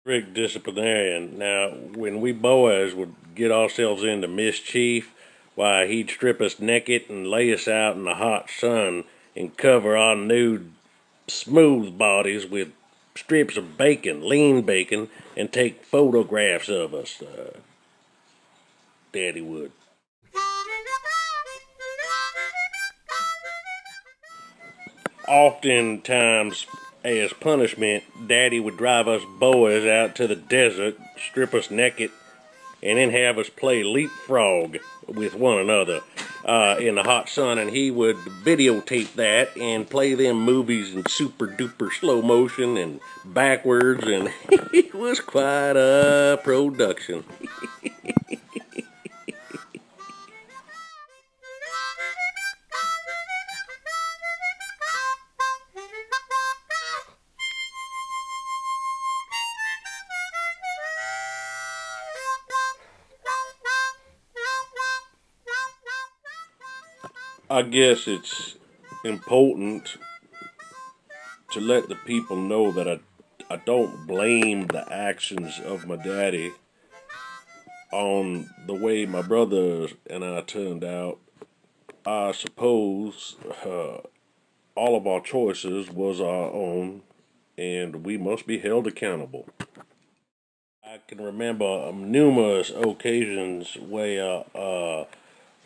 Strict disciplinarian. Now, when we boys would get ourselves into mischief, why, he'd strip us naked and lay us out in the hot sun and cover our nude, smooth bodies with strips of bacon, lean bacon, and take photographs of us. Daddy would. Oftentimes, as punishment, Daddy would drive us boys out to the desert, strip us naked, and then have us play leapfrog with one another in the hot sun. And he would videotape that and play them movies in super duper slow motion and backwards, and it was quite a production. I guess it's important to let the people know that I don't blame the actions of my daddy on the way my brother and I turned out. I suppose all of our choices was our own, and we must be held accountable. I can remember numerous occasions where,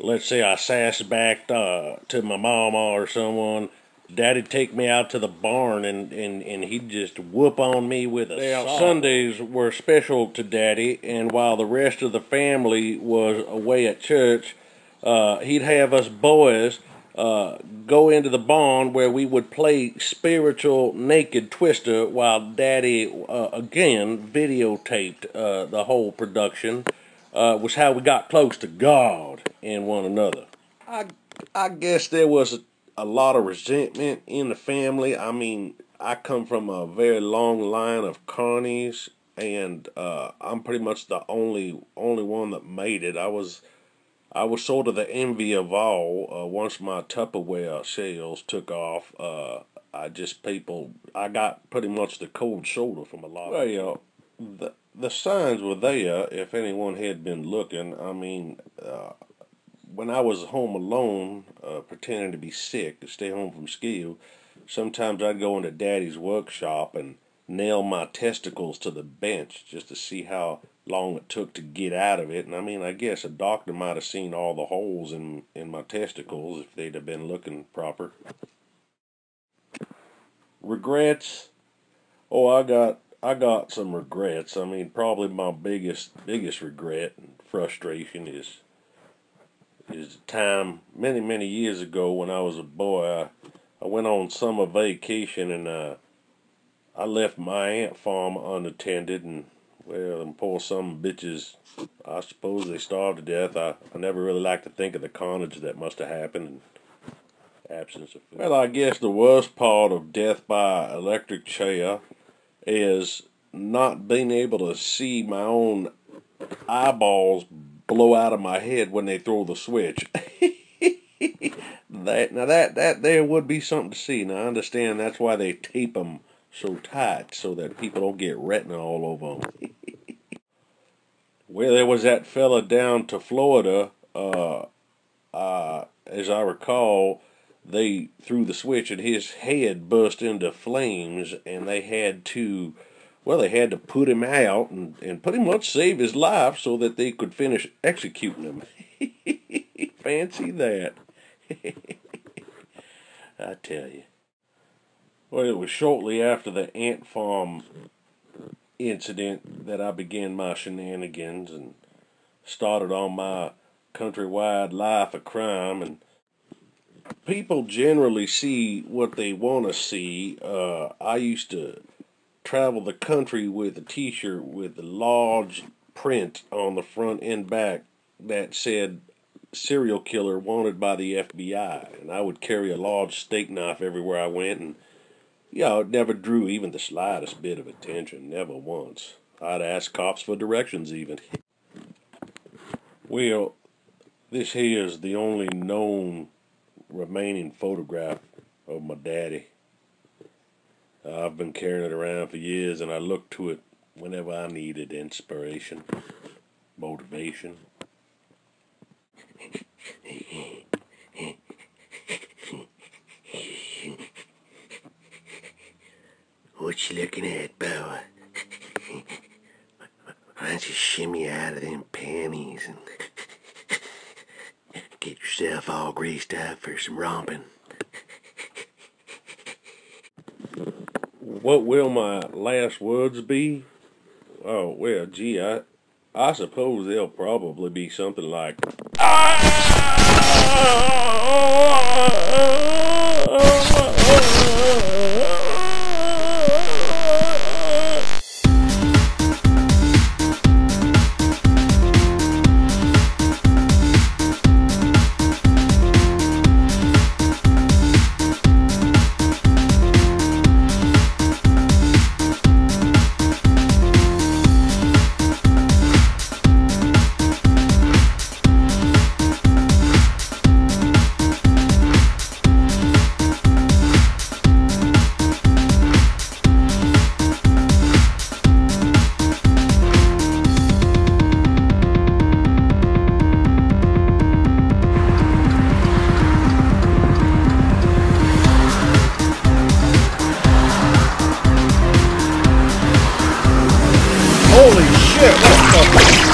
let's say I sass backed to my mama or someone. Daddy'd take me out to the barn and he'd just whoop on me with a saw. Sundays were special to Daddy, and while the rest of the family was away at church, he'd have us boys go into the barn where we would play spiritual naked twister while Daddy again videotaped the whole production. Was how we got close to God and one another. I guess there was a lot of resentment in the family. I mean, I come from a very long line of Carnies, and I'm pretty much the only one that made it. I was sort of the envy of all. Once my Tupperware sales took off, I got pretty much the cold shoulder from a lot. Well, the signs were there if anyone had been looking. I mean, when I was home alone, pretending to be sick to stay home from school, sometimes I'd go into Daddy's workshop and nail my testicles to the bench just to see how long it took to get out of it. And I mean, I guess a doctor might have seen all the holes in my testicles if they'd have been looking proper. Regrets? Oh, I got some regrets. I mean, probably my biggest regret and frustration is the time many years ago when I was a boy. I went on summer vacation, and I left my ant farm unattended, and well, them poor some bitches, I suppose they starved to death. I never really like to think of the carnage that must have happened in absence of food. Well, I guess the worst part of death by electric chair is not being able to see my own eyeballs blow out of my head when they throw the switch. that there would be something to see. Now I understand that's why they tape them so tight so that people don't get retina all over them. Well, there was that fella down to Florida. As I recall, they threw the switch and his head burst into flames, and they had to put him out and pretty much save his life so that they could finish executing him. Fancy that. I tell you. Well, it was shortly after the ant farm incident that I began my shenanigans and started on my countrywide life of crime. And people generally see what they want to see. I used to travel the country with a t-shirt with a large print on the front and back that said serial killer wanted by the FBI, and I would carry a large steak knife everywhere I went, and yeah, it never drew even the slightest bit of attention, never once. I'd ask cops for directions even. Well, this here is the only known remaining photograph of my daddy. I've been carrying it around for years, and I look to it whenever I needed inspiration, motivation. What you looking at, boy? Why don't you shimmy out of them panties and get yourself all greased up for some romping? What will my last words be? Oh, well, gee, I suppose they'll probably be something like, holy shit, what the